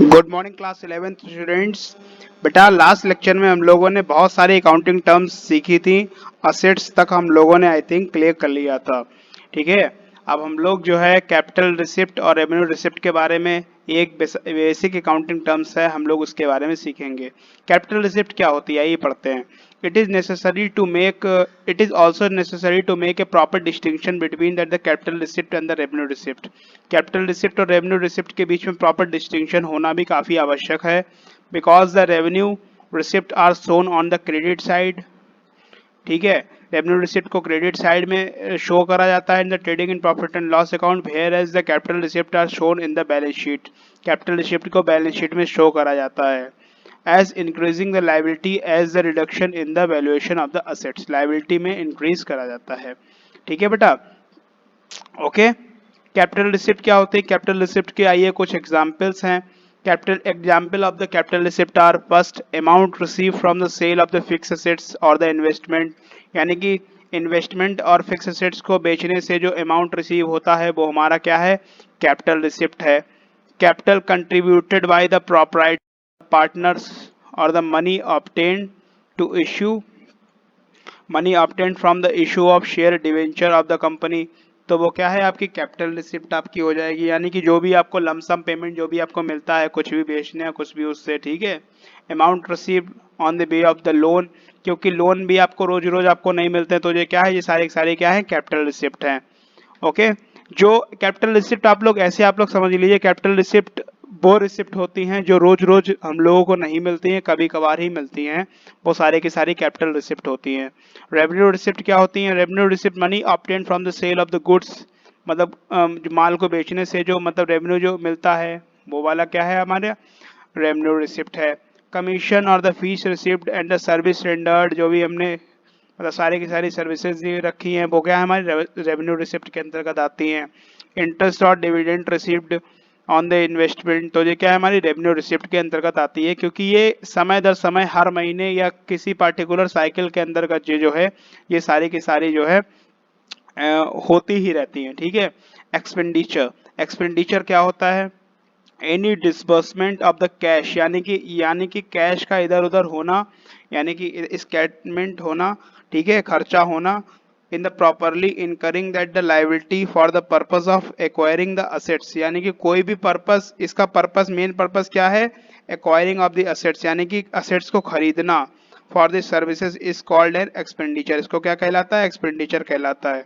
Good morning class 11th students. बेटा last lecture में हम लोगों ने बहुत सारी अकाउंटिंग टर्म्स सीखी थी। असेट्स तक हम लोगों ने आई थिंक क्लियर कर लिया था। ठीक है, अब हम लोग जो है कैपिटल रिसिप्ट और रेवेन्यू रिसिप्ट के बारे में एक बेसिक अकाउंटिंग टर्म्स है, हम लोग उसके बारे में सीखेंगे। कैपिटल रिसिप्ट क्या होती है ये पढ़ते हैं। It is also necessary to make a proper distinction between that the capital receipt and the revenue receipt. Capital receipt और रेवेन्यू रिसिप्ट के बीच में प्रॉपर डिस्टिंक्शन होना भी काफ़ी आवश्यक है, because the revenue receipt are shown on the credit side. ठीक है, रेवेन्यू रिसिप्ट को क्रेडिट साइड में शो करा जाता है in the trading in profit and loss account, whereas the capital receipt are shown in the balance sheet. Capital receipt को balance sheet में show करा जाता है as increasing the liability as the reduction in the valuation of the assets. Liability में increase करा जाता है। ठीक है बेटा, ओके। कैपिटल रिसिप्ट क्या होती है? कैपिटल रिसिप्ट के आइए कुछ एग्जांपल्स हैं। Capital example of the capital receipt are first, amount receive from the sale of the fix assets और द इन्वेस्टमेंट। यानी कि इन्वेस्टमेंट और फिक्स एसेट्स को बेचने से जो अमाउंट रिसीव होता है वो हमारा क्या है? कैपिटल रिसिप्ट है। Capital contributed by the proprietor partners और the money obtained to issue money obtained from the issue of share debenture of the company. तो वो क्या है? आपकी कैपिटल रिसिप्ट आपकी हो जाएगी। यानी कि जो भी आपको लमसम पेमेंट जो भी आपको मिलता है, कुछ भी बेचने या कुछ भी उससे, ठीक है। Amount received on the way of the loan, क्योंकि लोन भी आपको रोज रोज आपको नहीं मिलते, तो ये क्या है? ये सारे सारे क्या है? कैपिटल रिसिप्ट हैं। ओके, जो कैपिटल रिसिप्ट आप लोग ऐसे आप लोग समझ लीजिए, कैपिटल रिसिप्ट वो रिसिप्ट होती हैं जो रोज रोज हम लोगों को नहीं मिलती हैं, कभी कभार ही मिलती हैं। वो सारे की सारी कैपिटल रिसिप्ट होती हैं। रेवेन्यू रिसिप्ट क्या होती हैं? Revenue receipt money obtained from the sale of the goods, मतलब जो माल को बेचने से जो मतलब रेवेन्यू जो मिलता है वो वाला क्या है? हमारे रेवेन्यू रिसिप्ट है। कमीशन और the fees receipt and the service rendered, जो भी हमने मतलब सारी की सारी सर्विसेज रखी हैं, वो क्या है? हमारी रेवेन्यू रिसिप्ट के अंतर्गत आती हैं। इंटरेस्ट और dividend received on the investment, तो ये क्या है? हमारी रेवेन्यू रिसिप्ट के अंतर्गत आती है, क्योंकि ये समय दर समय हर महीने या किसी पार्टिकुलर साइकिल के अंतर्गत ये जो है ये सारी की सारी जो है होती ही रहती हैं। ठीक है। एक्सपेंडिचर, एक्सपेंडिचर क्या होता है? Any disbursement of the cash, यानी कि कैश का इधर उधर होना, यानी कि स्टेटमेंट होना, ठीक है, खर्चा होना in the properly incurring that the liability for the purpose of acquiring the assets. यानी कि कोई भी पर्पस, इसका पर्पस, मेन पर्पस क्या है? एक्वायरिंग ऑफ द असेट्स, यानी कि असेट्स को खरीदना। For this services is called an expenditure. इसको क्या कहलाता है? एक्सपेंडिचर कहलाता है।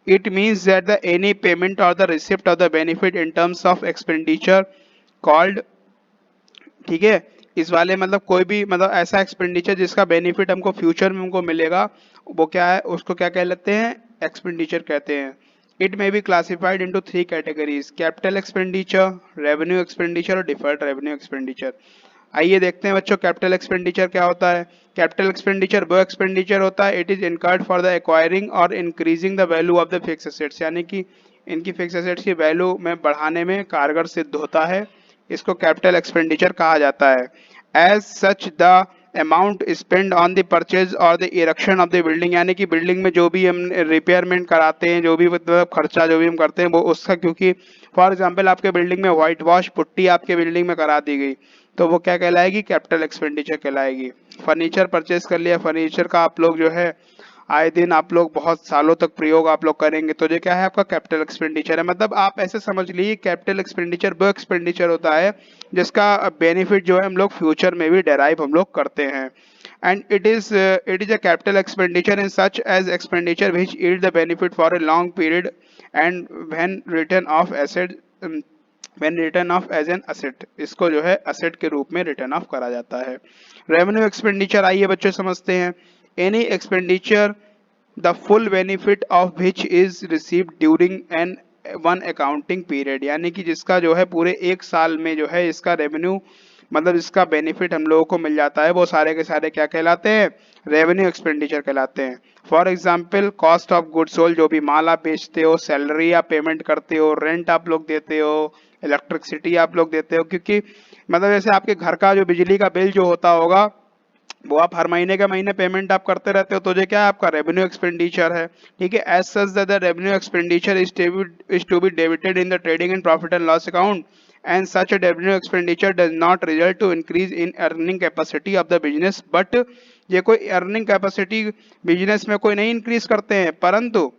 It means that the any payment or the receipt of the benefit in terms of expenditure called, ठीक है, इस वाले मतलब कोई भी मतलब ऐसा एक्सपेंडिचर जिसका बेनिफिट हमको फ्यूचर में हमको मिलेगा, वो क्या है? उसको क्या कहते हैं? एक्सपेंडिचर कहते हैं। It may be classified into three categories: capital expenditure, revenue expenditure और डिफर्ड रेवेन्यू एक्सपेंडिचर। आइए देखते हैं बच्चों, कैपिटल एक्सपेंडिचर क्या होता है। कैपिटल एक्सपेंडिचर वो एक्सपेंडिचर होता है, it is incurred for the acquiring और increasing the value of the fix assets, यानी कि इनकी फिक्स एसेट्स की वैल्यू में बढ़ाने में कारगर सिद्ध होता है। इसको कैपिटल एक्सपेंडिचर कहा जाता है। As such the amount spend on the purchase और the erection of the building, यानी कि बिल्डिंग में जो भी हम रिपेयरमेंट कराते हैं, जो भी मतलब खर्चा जो भी हम करते हैं वो उसका, क्योंकि फॉर एग्जांपल आपके बिल्डिंग में व्हाइट वॉश पुट्टी आपके बिल्डिंग में करा दी गई, तो वो क्या कहलाएगी? कैपिटल एक्सपेंडिचर कहलाएगी। फर्नीचर परचेज कर लिया, फर्नीचर का आप लोग जो है आए दिन आप लोग बहुत सालों तक प्रयोग आप लोग करेंगे, तो ये क्या है? आपका कैपिटल एक्सपेंडिचर है। मतलब आप ऐसे समझ लीजिए, कैपिटल एक्सपेंडिचर वो एक्सपेंडिचर होता है जिसका बेनिफिट जो है हम लोग फ्यूचर में भी डेराइव हम लोग करते हैं। And it is a capital expenditure in such as expenditure which yield the benefit for a long period and when written off as an asset, इसको जो है असेट के रूप में रिटर्न ऑफ करा जाता है। रेवेन्यू एक्सपेंडिचर आइए बच्चों समझते हैं। Any expenditure the full benefit of which is received during an one accounting period, यानी कि जिसका जो है पूरे एक साल में जो है इसका रेवेन्यू मतलब इसका बेनिफिट हम लोगों को मिल जाता है, वो सारे के सारे क्या कहलाते हैं? रेवेन्यू एक्सपेंडिचर कहलाते हैं। For example cost of goods sold, जो भी माल आप बेचते हो, सैलरी आप पेमेंट करते हो, रेंट आप लोग देते हो, इलेक्ट्रिसिटी आप लोग देते हो, क्योंकि मतलब जैसे आपके घर का जो बिजली का बिल जो होता होगा वो आप हर महीने के महीने पेमेंट आप करते रहते हो, तो ये क्या है? आपका रेवेन्यू एक्सपेंडिचर है। ठीक है। As such the revenue expenditure is to be debited in the trading and profit and loss account and such a revenue expenditure does not result to increase in earning capacity of the business, but ये कोई earning capacity business में कोई नहीं increase करते हैं, परंतु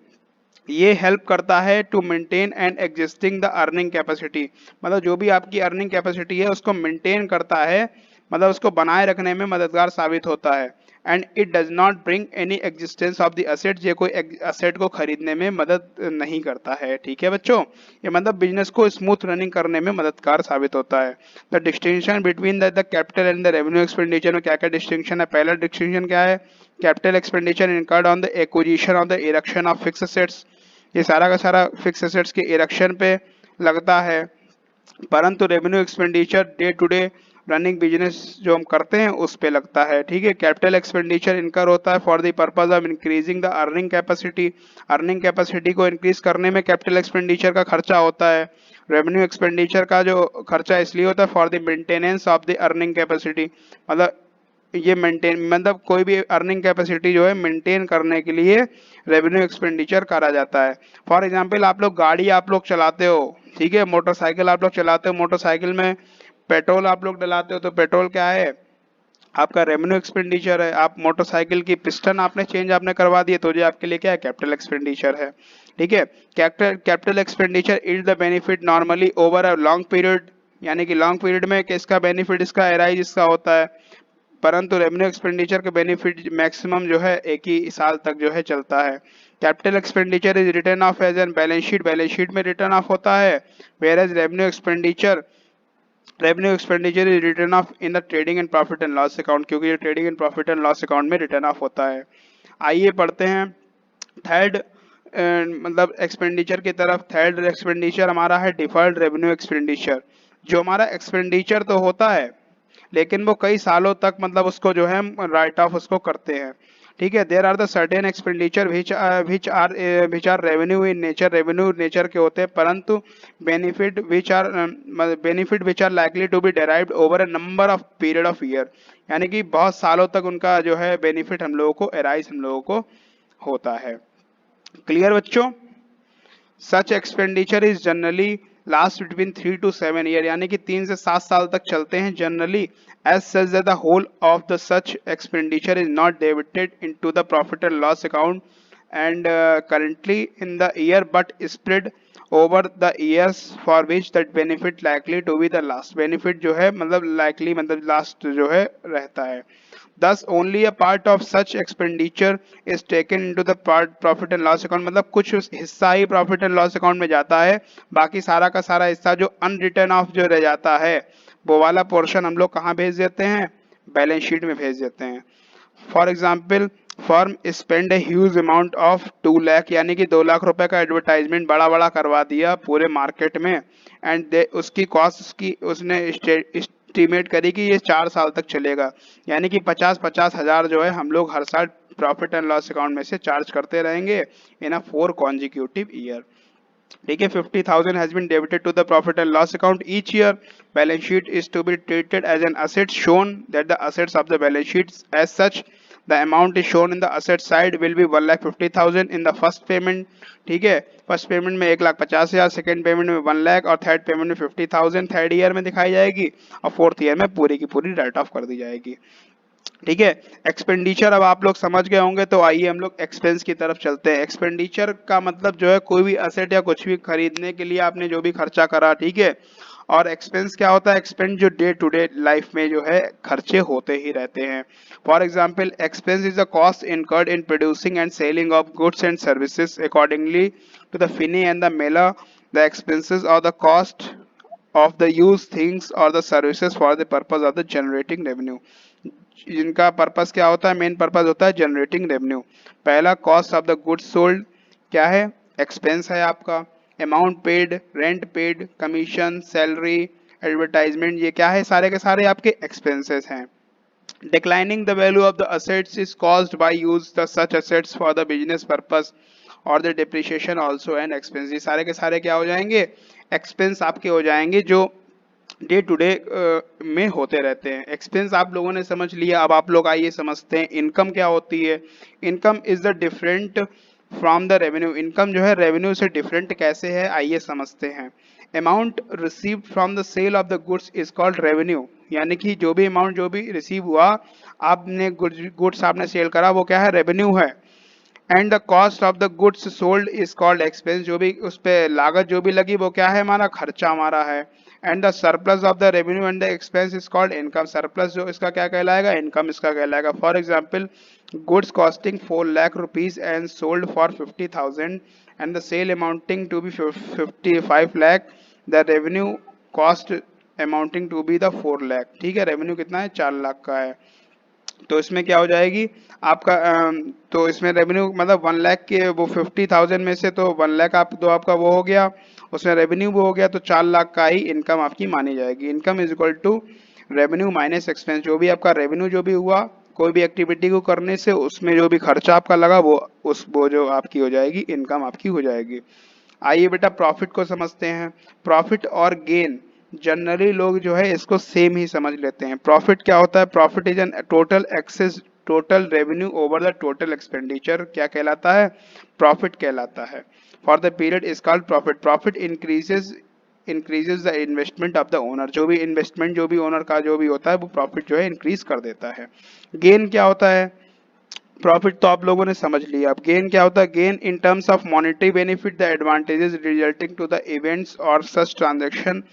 ये help करता है to maintain and existing the earning capacity, मतलब जो भी आपकी अर्निंग कैपेसिटी है उसको मेंटेन करता है, मतलब उसको बनाए रखने में मददगार साबित होता है। And it does not bring any existence of the asset, ये कोई असेट को खरीदने में मदद नहीं करता है। ठीक है बच्चों, ये मतलब बिजनेस को स्मूथ रनिंग करने में मददगार साबित होता है। The distinction between the capital and the revenue expenditure में क्या क्या डिस्टिंक्शन है? पहला डिस्टिंक्शन क्या है? Capital expenditure incurred on the acquisition of the erection of fix assets, ये सारा का सारा फिक्स एसेट्स के इरेक्शन पे लगता है, परंतु revenue expenditure day to day running business जो हम करते हैं उस पे लगता है। ठीक है, कैपिटल एक्सपेंडिचर इनकर होता है for the purpose of increasing the earning capacity, earning capacity को इंक्रीज करने में कैपिटल एक्सपेंडिचर का खर्चा होता है। रेवेन्यू एक्सपेंडिचर का जो खर्चा इसलिए होता है for the maintenance of the earning capacity, मतलब ये मेंटेन, मतलब कोई भी अर्निंग कैपेसिटी जो है मेंटेन करने के लिए रेवेन्यू एक्सपेंडिचर करा जाता है। फॉर एग्जांपल आप लोग गाड़ी आप लोग चलाते हो, ठीक है, मोटरसाइकिल आप लोग चलाते हो, मोटरसाइकिल में पेट्रोल आप लोग डलाते हो, तो पेट्रोल क्या है? आपका रेवेन्यू एक्सपेंडिचर है। आप मोटरसाइकिल की पिस्टन आपने चेंज आपने करवा दिए तो ये आपके लिए क्या है? कैपिटल एक्सपेंडिचर है। ठीक है, capital expenditure is the benefit normally over a long period, यानी कि लॉन्ग पीरियड में किसका बेनिफिट इसका एराइज इसका होता है, परंतु रेवेन्यू एक्सपेंडिचर का बेनिफिट मैक्सिमम जो है एक ही साल तक जो है चलता है। Capital expenditure is written off as an balance sheet, balance sheet में रिटर्न ऑफ होता है, whereas revenue expenditure is written off in the trading and profit and loss account, क्योंकि ये trading and profit and loss account में written off होता है। आइए पढ़ते हैं थर्ड मतलब एक्सपेंडिचर की तरफ। थर्ड एक्सपेंडिचर हमारा है डिफर्ड रेवेन्यू एक्सपेंडिचर, जो हमारा एक्सपेंडिचर तो होता है लेकिन वो कई सालों तक मतलब उसको जो है राइट ऑफ उसको करते हैं। ठीक है, there are the certain expenditure which are revenue in nature, revenue nature के होते हैं, परंतु benefit which are likely to be derived over a number of period of year, यानी कि बहुत सालों तक उनका जो है बेनिफिट हम लोगों को एराइज हम लोगों को होता है। क्लियर बच्चों? Such expenditure is generally last between 3 to 7 year, यानी कि 3 से 7 साल तक चलते हैं generally. As such that the whole of the such expenditure is not debited into the profit and loss account and currently in the year but spread over the years for which that benefit likely to be the last, benefit जो है मतलब likely मतलब last जो है रहता है। Thus only a part of such expenditure is taken into the profit and loss account, मतलब कुछ हिस्सा ही प्रॉफिट एंड लॉस अकाउंट में जाता है, बाकी सारा का सारा हिस्सा जो अनरिटर्न ऑफ जो रह जाता है वो वाला पोर्शन हम लोग कहाँ भेज देते हैं? बैलेंस शीट में भेज देते हैं। For example firm spend a huge amount of 2 lakh, यानी कि 2 लाख रुपए का एडवर्टाइजमेंट बड़ा बड़ा करवा दिया पूरे मार्केट में, एंड उसकी कॉस्ट उसकी उसने एस्टीमेट करी कि ये 4 साल तक चलेगा, यानी कि 50-50 हजार जो है हम लोग हर साल प्रॉफिट एंड लॉस अकाउंट में से चार्ज करते रहेंगे इन अ 4 कॉन्जिक्यूटिव ईयर। ठीक है, 50,000 has been debited to the profit and loss account each year. Balance sheet is to be treated as an asset, shown that the assets of the balance sheet as such. The amount is shown in the asset side will be 1,50,000 in the first payment. ठीक है, first payment में 1,50,000, second payment में 1 लाख और third payment में 50,000 third year में दिखाई जाएगी और फोर्थ ईयर में पूरी की पूरी राइट ऑफ कर दी जाएगी। ठीक है, एक्सपेंडिचर अब आप लोग समझ गए होंगे, तो आइए हम लोग एक्सपेंस की तरफ चलते हैं। एक्सपेंडिचर का मतलब जो है कोई भी असेट या कुछ भी खरीदने के लिए आपने जो भी खर्चा करा, ठीक है। और एक्सपेंस क्या होता है? एक्सपेंस जो डे टू डे लाइफ में जो है खर्चे होते ही रहते हैं। For example expense is the cost incurred in producing and selling of goods and services accordingly to the फिनी एंड द मेला। द एक्सपेंसेस और the cost of the used things or the services for the purpose of the generating revenue, जिनका purpose क्या होता है? Main purpose होता है generating revenue. पहला cost of the goods sold क्या है? एक्सपेंस है आपका। Amount paid, rent paid, commission, salary, advertisement, ये क्या है? सारे के सारे आपके एक्सपेंसेस हैं। Declining the value of the assets is caused by use the such assets for the business purpose और the depreciation also an expense, ये सारे के सारे क्या हो जाएंगे? एक्सपेंस आपके हो जाएंगे जो डे टू डे में होते रहते हैं। एक्सपेंस आप लोगों ने समझ लिया, अब आप लोग आइए समझते हैं इनकम क्या होती है। Income is the different from the revenue, income जो है रेवेन्यू से डिफरेंट कैसे है आइए समझते हैं। Amount received from the sale of the goods is called revenue, यानी कि जो भी अमाउंट जो भी रिसीव हुआ, आपने गुड्स आपने सेल करा, वो क्या है, रेवेन्यू है। And the cost of the goods sold is called expense, जो भी उस पे लागत जो भी लगी वो क्या है, हमारा खर्चा हमारा है। And the surplus of the revenue and the expense is called income, surplus जो इसका क्या कहलाएगा, इनकम इसका कहलाएगा। For example, goods costing 4 lakh rupees and sold for 50,000 and the sale amounting to be 55 lakh, the revenue cost amounting to be the 4 lakh. ठीक है, revenue कितना है, 4 लाख का है। तो इसमें क्या हो जाएगी आपका, तो इसमें रेवेन्यू मतलब 1 लाख के वो 50,000 में से तो 1 लाख आप दो आपका वो हो गया, उसमें रेवेन्यू वो हो गया, तो 4 लाख का ही इनकम आपकी मानी जाएगी। Income is equal to revenue minus expense, जो भी आपका रेवेन्यू जो भी हुआ कोई भी एक्टिविटी को करने से, उसमें जो भी खर्चा आपका लगा वो जो आपकी हो जाएगी, इनकम आपकी हो जाएगी। आइए बेटा प्रॉफिट को समझते हैं। प्रॉफिट और गेन जनरली लोग जो है इसको सेम ही समझ लेते हैं। प्रॉफिट क्या होता है, profit is an total excess total revenue over the total expenditure, क्या कहलाता है, प्रॉफिट कहलाता है। For the period is called profit. Profit increases the investment of the owner, जो भी इन्वेस्टमेंट जो भी ओनर का जो भी होता है वो प्रॉफिट जो है इंक्रीज कर देता है। गेन क्या होता है, प्रॉफिट तो आप लोगों ने समझ लिया। अब गेन क्या होता है, gain in terms of monetary benefit the advantages resulting to the events और such transaction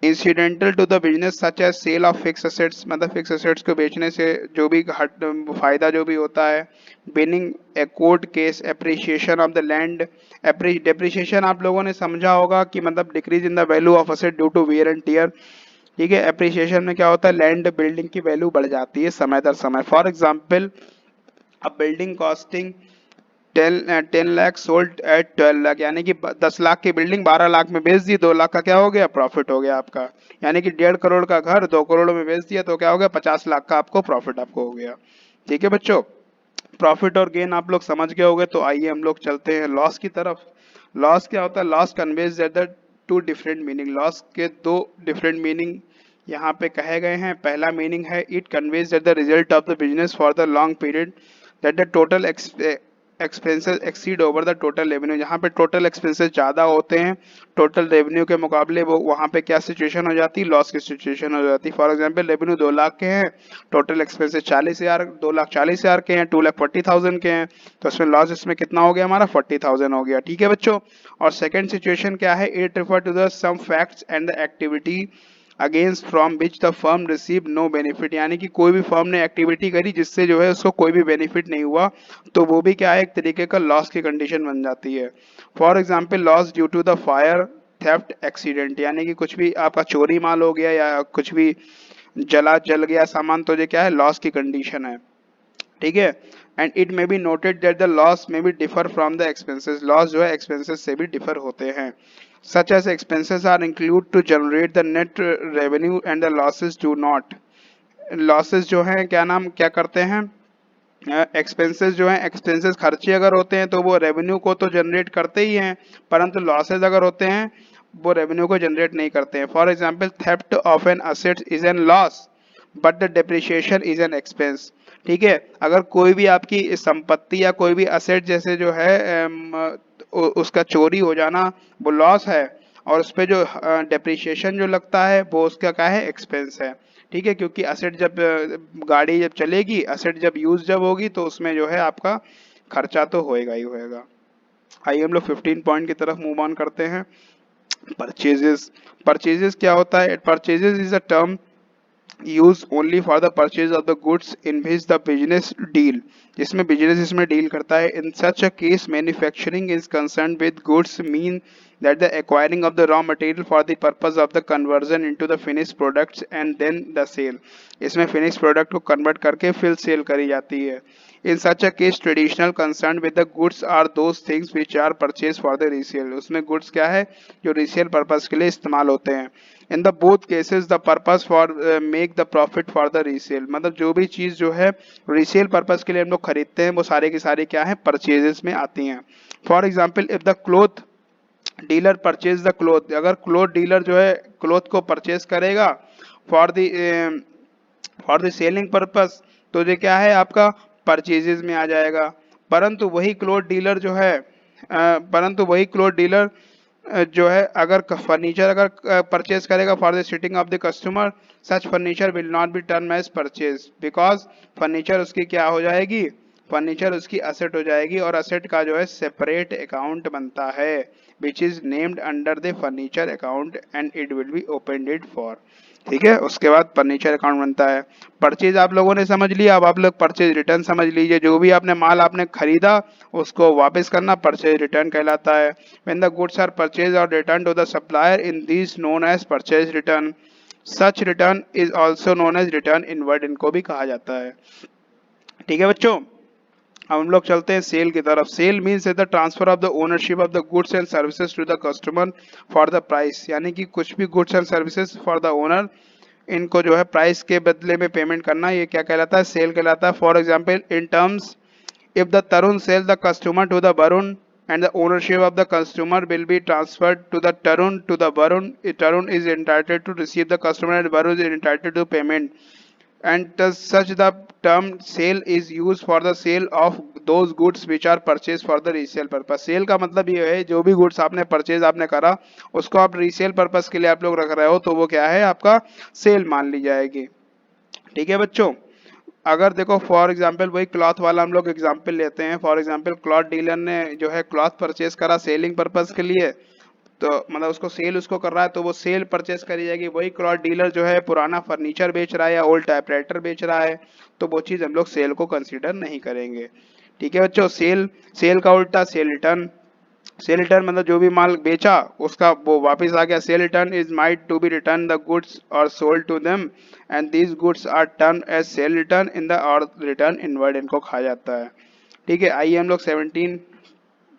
incidental to the business such as sale of fix assets, मतलब फिक्स असेट्स को बेचने से जो भी फायदा जो भी होता है। Winning a court case, appreciation of the land, depreciation आप लोगों ने समझा होगा कि मतलब decrease in the value of asset due to wear and tear. ठीक है, एप्रिसिएशन में क्या होता है, लैंड बिल्डिंग की वैल्यू बढ़ जाती है समय दर समय। फॉर एग्जाम्पल, अब building costing 10 lakh sold at 12 lakh, यानी कि 10 लाख की बिल्डिंग 12 लाख में बेच दी, 2 लाख का क्या हो गया, प्रॉफिट हो गया आपका। यानी कि 1.5 करोड़ का घर 2 करोड़ में बेच दिया तो क्या हो गया, 50 लाख का आपको प्रॉफिट आपको हो गया। ठीक है बच्चों, प्रॉफिट और गेन आप लोग समझ गए होंगे। तो आइए हम लोग चलते हैं लॉस की तरफ। लॉस क्या होता है, loss conveys that the two different meaning, loss के दो डिफरेंट मीनिंग यहाँ पे कहे गए हैं। पहला मीनिंग है, it conveys that the result of the business for the long period that the total expenses exceed over the total revenue, जहाँ पे टोटल एक्सपेंसेस ज़्यादा होते हैं टोटल रेवेन्यू के मुकाबले, वो वहाँ पे क्या सिचुएशन हो जाती है, लॉस की सिचुएशन हो जाती है। फॉर एग्जांपल, रेवेन्यू 2 लाख के हैं, टोटल एक्सपेंसेस 40,000, 2,40,000 के हैं, 2,40,000 के हैं, तो इसमें लॉस इसमें कितना हो गया, हमारा 40,000 हो गया। ठीक है बच्चों। और सेकेंड सिचुएशन क्या है, it refer to the some facts and the activity against from which the firm receive no benefit, यानी कि कोई भी फर्म ने एक्टिविटी करी जिससे जो है उसको कोई भी बेनिफिट नहीं हुआ, तो वो भी क्या है, एक तरीके का लॉस की कंडीशन बन जाती है। For example, loss due to the fire theft accident, यानी कि कुछ भी आपका चोरी माल हो गया या कुछ भी जल गया सामान, तो ये क्या है, लॉस की कंडीशन है। ठीक है। And it may be noted that the loss may be differ from the expenses, loss जो है एक्सपेंसेस से भी डिफर होते हैं। Such as expenses are include to generate the net revenue and the losses do not, losses जो है क्या नाम क्या करते हैं, एक्सपेंसेस जो है, एक्सपेंसेस खर्चे अगर होते हैं तो वो रेवेन्यू को तो जनरेट करते ही हैं, परंतु लॉसेज अगर होते हैं वो रेवेन्यू को जनरेट नहीं करते हैं। For example, theft of an asset is an loss but the depreciation is an expense. ठीक है, अगर कोई भी आपकी संपत्ति या कोई भी असेट जैसे जो है उसका चोरी हो जाना वो लॉस है, और उस पर जो डेप्रिसिएशन जो लगता है वो उसका क्या है, एक्सपेंस है। ठीक है, क्योंकि असेट जब गाड़ी जब चलेगी, असेट जब यूज जब होगी, तो उसमें जो है आपका खर्चा तो होएगा ही होएगा। आइए हम लोग 15 पॉइंट की तरफ मूव ऑन करते हैं। परचेजेस, परचेजेस क्या होता है, purchases is a term use only for the purchase of the goods in which the business deal, जिसमें बिजनेस इसमें डील करता है। In such a case manufacturing is concern with goods mean that the acquiring of the raw material for the purpose of the conversion into the finished products and then the sale, इसमें finished product को convert करके फिर sale करी जाती है। In such a case, traditional concern with the goods are those things which are purchased for the resale, उसमें goods क्या है, जो resale purpose के लिए इस्तेमाल होते हैं। In the both cases, the purpose for make the profit for the resale, मतलब जो भी चीज़ जो है resale purpose के लिए हम लोग खरीदते हैं वो सारे की सारी क्या है, purchases में आती हैं। For example, if the cloth dealer purchase the cloth, अगर क्लोथ डीलर जो है क्लोथ को परचेज करेगा फॉर द सेलिंग पर्पस, तो ये क्या है, आपका परचेजेस में आ जाएगा। परंतु वही क्लोथ डीलर जो है परंतु वही क्लोथ डीलर जो है अगर फर्नीचर अगर परचेज करेगा for the sitting of the customer, such furniture will not be turn as purchase, because furniture उसकी क्या हो जाएगी, फर्नीचर उसकी असेट हो जाएगी, और असेट का जो है सेपरेट अकाउंट बनता है which is named under the furniture account and it will be opened it for. ठीक है, उसके बाद फर्नीचर अकाउंट बनता है। परचेज आप लोगों ने समझ लिया, अब आप लोग परचेज रिटर्न समझ लीजिए। जो भी आपने माल आपने खरीदा उसको वापस करना परचेज रिटर्न कहलाता है। When the goods are purchase और return to the supplier in this known as purchase return, such return is also known as return inward, इनको भी कहा जाता है। ठीक है बच्चों, अब हम लोग चलते हैं सेल की तरफ। Sale means the transfer of the ownership of the goods and services to the customer for the price, यानी कि कुछ भी goods and services for the owner, इनको जो है प्राइस के बदले में पेमेंट करना, ये क्या कहलाता है, सेल कहलाता है। For example in terms, if the Tarun sale the customer to the Varun and the ownership of the customer will be transferred to the Tarun Tarun is entitled to receive the customer and Varun is entitled to payment, and thus such the term sale is used for the sale of those goods which are purchased for the resale purpose। Sale का मतलब ये है जो भी goods आपने purchase आपने करा उसको आप रीसेल पर्पस के लिए आप लोग रख रहे हो तो वो क्या है, आपका सेल मान ली जाएगी। ठीक है बच्चों, अगर देखो फॉर एग्जांपल वही क्लॉथ वाला हम लोग एग्जांपल लेते हैं। फॉर एग्जांपल क्लॉथ डीलर ने जो है क्लॉथ परचेज करा सेलिंग पर्पस के लिए, तो मतलब उसको सेल उसको कर रहा है तो वो सेल परचेज करी जाएगी। वही क्लॉथ डीलर जो है पुराना फर्नीचर बेच रहा है या ओल्ड टाइपराइटर बेच रहा है तो वो चीज़ हम लोग सेल को कंसीडर नहीं करेंगे। ठीक है बच्चों, सेल सेल का उल्टा सेल रिटर्न। सेल रिटर्न मतलब जो भी माल बेचा उसका वो वापस आ गया। Sale return is might to be return the goods और sold to them and these goods are turn as sale return in the और रिटर्न इनवर्ड, इनको कहा जाता है। ठीक है, आइए हम लोग 17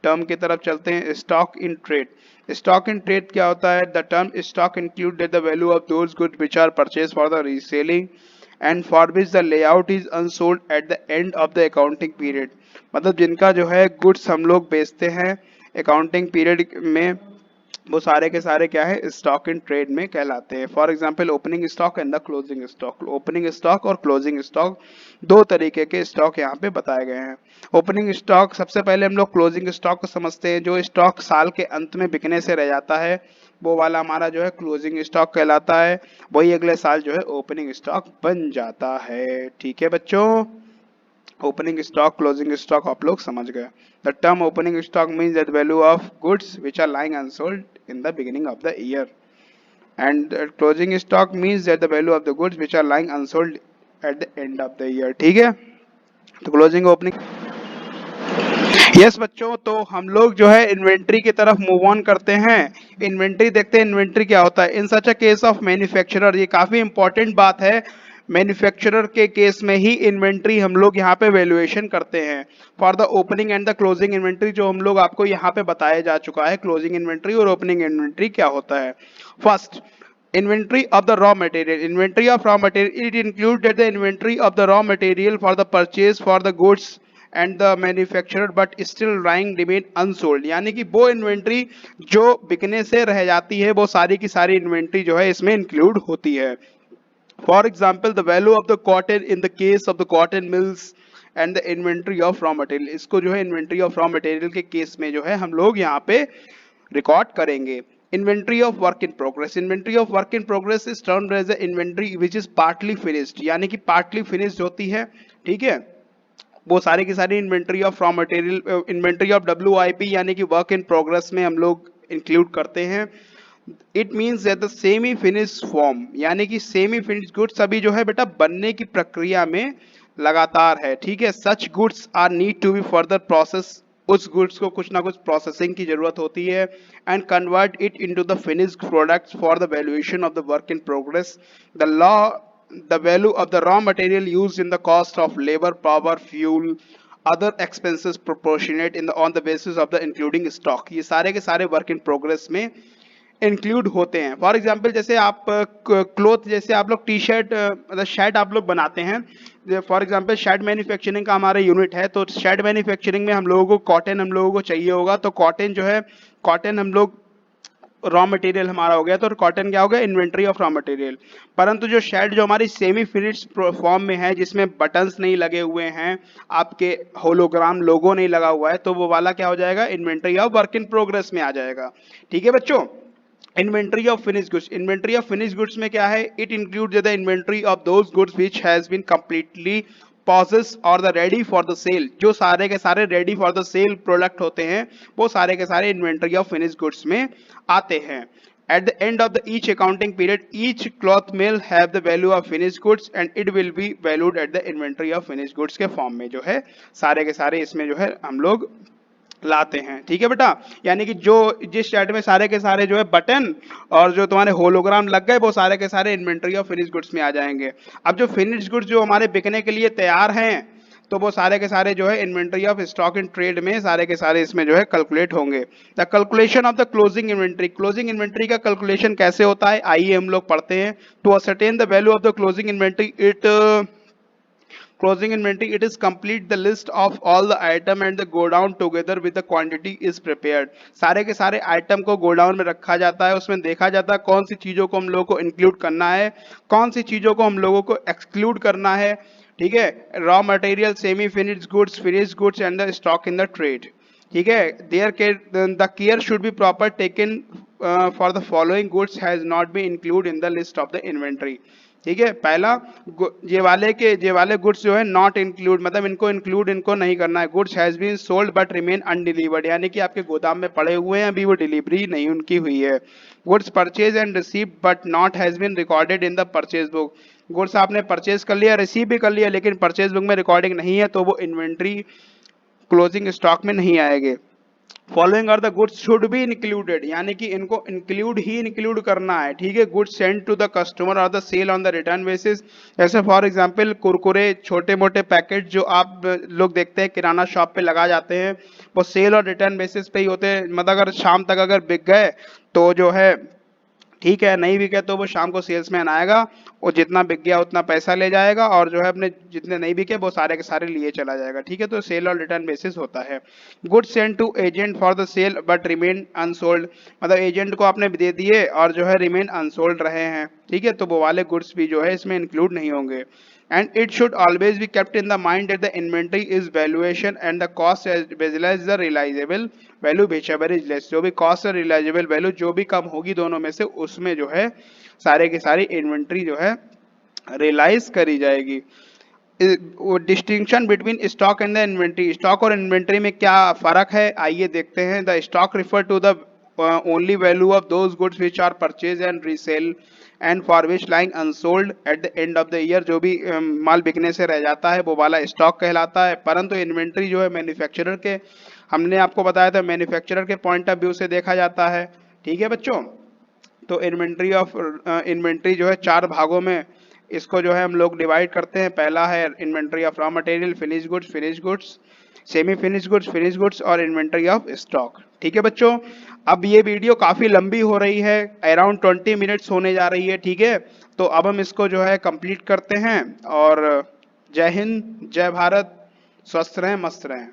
टर्म की तरफ चलते हैं। Stock in trade. Stock in trade क्या होता है, the term stock include the value of those goods which are purchase for the reselling and for which the layout is unsold at the end of the accounting period. मतलब जिनका जो है goods हम लोग बेचते हैं अकाउंटिंग पीरियड में, वो सारे के सारे क्या है, स्टॉक इन ट्रेड में कहलाते हैं। For example opening stock and the closing stock. Opening stock और क्लोजिंग स्टॉक दो तरीके के स्टॉक यहाँ पे बताए गए हैं। ओपनिंग स्टॉक, सबसे पहले हम लोग क्लोजिंग स्टॉक को समझते हैं। जो स्टॉक साल के अंत में बिकने से रह जाता है वो वाला हमारा जो है क्लोजिंग स्टॉक कहलाता है। वही अगले साल जो है ओपनिंग स्टॉक बन जाता है। ठीक है बच्चों, ओपनिंग स्टॉक क्लोजिंग स्टॉक आप लोग समझ गए। The term opening stock means that value of goods which are lying unsold in the beginning of the year and closing stock means that the value of the goods which are lying unsold at the end of the year. ठीक है, तो closing opening. Yes बच्चों, तो हम लोग जो है inventory की तरफ मूव ऑन करते हैं। इन्वेंट्री देखते हैं इन्वेंट्री क्या होता है। In such a case of manufacturer, ये काफी इंपॉर्टेंट बात है। मैन्युफैक्चरर के केस में ही इन्वेंट्री हम लोग यहाँ पे वैल्यूएशन करते हैं। For the opening and the closing inventory जो हम लोग आपको यहाँ पे बताया जा चुका है, क्लोजिंग इन्वेंट्री और ओपनिंग इन्वेंट्री क्या होता है। First, inventory of the raw material। inventory of raw material, it included the inventory of the raw material for the purchase for the goods and the manufacturer but still lying remain unsold, यानी कि वो inventory जो बिकने से रह जाती है वो सारी की सारी इन्वेंट्री जो है इसमें इंक्लूड होती है। For example the value of the cotton in the case of the cotton mills and the inventory of raw material, इसको जो है इन्वेंट्री ऑफ रॉ मटेरियल के केस में जो है हम लोग यहाँ पे रिकॉर्ड करेंगे। Inventory of work in progress. Inventory of work in progress is termed as a inventory which is partly finished, यानी कि पार्टली फिनिश्ड होती है। ठीक है, वो सारी की सारी inventory of raw material, inventory of WIP यानी कि वर्क इन प्रोग्रेस में हम लोग इंक्लूड करते हैं। It means that the semi finish form, यानी कि सेमी फिनिश गुड्स अभी जो है बेटा बनने की प्रक्रिया में लगातार है। ठीक है, such goods are need to be further process, उस गुड्स को कुछ ना कुछ प्रोसेसिंग की जरूरत होती है and convert it into the finished products for the valuation of the work in progress. The value of the raw material used in the cost of labor, power, fuel, other expenses proportionate in the on the basis of the including stock। ये सारे के सारे work in progress में include होते हैं। For example जैसे आप cloth, जैसे आप लोग टी शर्ट मतलब शर्ट आप लोग बनाते हैं। फॉर एग्जाम्पल शर्ट मैन्युफैक्चरिंग का हमारा यूनिट है, तो शर्ट मैन्युफैक्चरिंग में हम लोगों को कॉटन हम लोगों को चाहिए होगा, तो कॉटन जो है कॉटन हम लोग रॉ मटेरियल हमारा हो गया, तो कॉटन क्या हो गया, इन्वेंट्री ऑफ रॉ मटेरियल। परंतु जो शर्ट जो हमारी सेमी फिनिश्ड फॉर्म में है, जिसमें बटन्स नहीं लगे हुए हैं, आपके होलोग्राम लोगो नहीं लगा हुआ है, तो वो वाला क्या हो जाएगा, inventory of work in progress में आ जाएगा। ठीक है बच्चों। Inventory of finish goods, inventory of finish goods में क्या है, it includes the inventory of those goods which has been completely processed और the ready for the sale. जो सारे के सारे ready for the sale product होते हैं, वो सारे के सारे इन्वेंट्री ऑफ फिनिश गुड्स में आते हैं। At the end of the each accounting period, each cloth mill have the value of finished goods and it will be valued at the inventory of finished goods के form में जो है सारे के सारे इसमें जो है हम लोग लाते हैं। ठीक है बेटा, यानी कि जो जिस शर्ट में सारे के सारे जो है बटन और जो तुम्हारे होलोग्राम लग गए, वो सारे के सारे इन्वेंट्री ऑफ फिनिश गुड्स में आ जाएंगे। अब जो फिनिश गुड्स जो हमारे बिकने के लिए तैयार हैं, तो वो सारे के सारे जो है inventory of stock in trade में सारे के सारे इसमें जो है कैलकुलेट होंगे। The calculation of the closing inventory, closing inventory का कैलकुलेशन कैसे होता है, आइए हम लोग पढ़ते हैं। To ascertain the value of the closing inventory, closing inventory, it is complete the list of all the item and the go down together with the quantity is prepared। सारे के सारे आइटम को गोडाउन में रखा जाता है, उसमें देखा जाता है कौन सी चीजों को हम लोगों को इंक्लूड करना है, कौन सी चीजों को हम लोगों को एक्सक्लूड करना है। ठीक है, raw material, semi finished goods and the stock in the trade. ठीक है, there the care should be proper taken for the following goods has not be include in the list of the inventory. ठीक है, पहला ये वाले goods जो है not include, मतलब इनको नहीं करना है। Goods has been sold but remain undelivered, यानी कि आपके गोदाम में पड़े हुए हैं, अभी वो डिलीवरी नहीं उनकी हुई है। Goods purchase and receive but not has been recorded in the purchase book, goods आपने परचेज कर लिया, रिसीव भी कर लिया, लेकिन परचेज बुक में रिकॉर्डिंग नहीं है, तो वो इन्वेंट्री क्लोजिंग स्टॉक में नहीं आएंगे। Following are the goods should be included, यानी कि इनको इंक्लूड करना है। ठीक है, goods send to the customer और the sale on the return basis. जैसे फॉर एग्जांपल कुरकुरे, छोटे मोटे पैकेट जो आप लोग देखते हैं किराना शॉप पे लगा जाते हैं, वो सेल और रिटर्न बेसिस पे ही होते हैं। मतलब अगर शाम तक अगर बिक गए तो जो है ठीक है, नहीं बिके तो वो शाम को सेल्समैन आएगा, वो जितना बिक गया उतना पैसा ले जाएगा, और जो है अपने जितने नहीं बिके वो सारे के सारे लिए चला जाएगा। ठीक है, तो सेल और रिटर्न बेसिस होता है। Goods send to agent for the sale but remain unsold, मतलब एजेंट को आपने दे दिए और जो है रिमेन अनसोल्ड रहे हैं। ठीक है, तो वो वाले गुड्स भी जो है इसमें इंक्लूड नहीं होंगे। And it should always be kept in the mind that the inventory is valuation and the cost as well as the realizable value whichever is less। जो भी cost और realizable value जो भी कम होगी दोनों में से, उसमें जो है सारे के सारी इन्वेंट्री जो है रियलाइज करी जाएगी। Distinction between stock and the inventory, stock और इन्वेंट्री में क्या फर्क है, आइए देखते हैं। The stock refer to the only value of those goods which are purchased and resell and for which lying unsold at the end of the year, जो भी माल बिकने से रह जाता है वो वाला स्टॉक कहलाता है। परंतु इन्वेंट्री जो है मैन्युफैक्चरर के, हमने आपको बताया था मैन्युफैक्चरर के पॉइंट ऑफ व्यू से देखा जाता है। ठीक है बच्चों, तो इन्वेंट्री जो है चार भागों में इसको जो है हम लोग डिवाइड करते हैं। पहला है inventory of raw material, finish goods, semi finish goods और इन्वेंट्री ऑफ स्टॉक। ठीक है बच्चों, अब ये वीडियो काफी लंबी हो रही है, अराउंड 20 मिनट्स होने जा रही है। ठीक है, तो अब हम इसको जो है कंप्लीट करते हैं, और जय हिंद, जय भारत, स्वस्थ रहें, मस्त रहें।